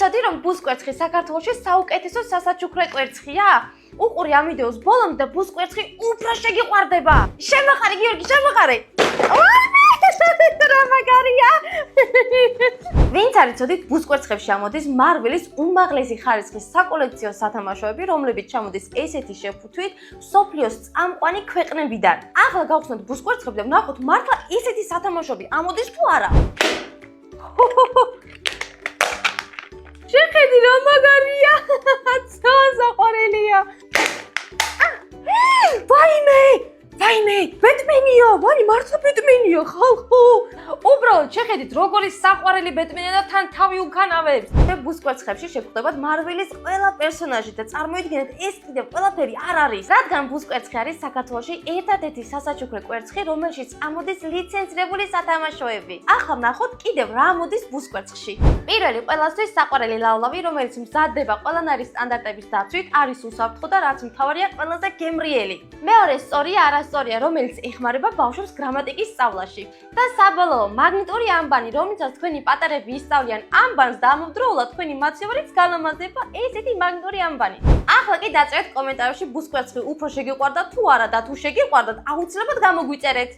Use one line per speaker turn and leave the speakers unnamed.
იცოდი რომ ბუსკვერცხი საქართველოში საუკეთესო სასაჩუქრე კვერცხია? უყური ამ ვიდეოს ბოლომდე და ბუსკვერცხი უფრო შეგიყვარდება. შემოყარე გიორგი, შემოყარე. რა მაგარია. ვინც არ იცოდით, ბუსკვერცხებში ამოდის მარველის უმაღლესი ხარისხის საკოლექციო სათამაშოები, რომლებიც ჩამოდის ესეთი შეფუთვით მსოფლიოს წამყვანი ქვეყნებიდან. ახლა გავხსნათ ბუსკვერცხები და ვნახოთ მართლა ესეთი სათამაშოები ამოდის თუ არა. შეხედი რა მაგარია. საყვარელია. ვაიმე, ბეტმენია, ვანი მართლა ბეტმენია ხალხო. უბრალოდ შეხედით როგორი საყვარელი ბეტმენია და თან თავი უკანავებს. მე ბუსკვერცხებში შეგხვდებათ მარველის ყველა პერსონაჟი და წარმოიდგინეთ ეს კიდევ ყველაფერი არ არის. რადგან ბუსკვერცხი არის საქართველოში ერთადერთი სასაჩუქრე კვერცხი, რომელშიც ამოდის ლიცენზირებული სათამაშოები. ახლა ვნახოთ კიდევ რა ამოდის ბუსკვერცხში. პირველი ყველასთვის საყვარელი ლავლავი, რომელიც მზადდება ყველანაირი სტანდარტების დაცვით, არის უსაფრთხო და რაც მთავარია ყველაზე გემრიელი. მეორე სწორია არასწორია, რომელიც ეხმარება ბავშვებს გრამატიკის სწავლაში. და საბოლოო მაგნიტური ამბანი, რომელსაც თქვენი პატარები ისწავლიან ამბანს და ამავდროულად თქვენი მაცხოვრებს განამაზება ესეთი მაგნიტური ამბანი. ახლა კი დაწერეთ კომენტარებში ბუსკვერცხი უფრო შეგიყვარდა თუ არა და თუ შეგიყვარდათ, აუცილებლად გამოგვიწერეთ.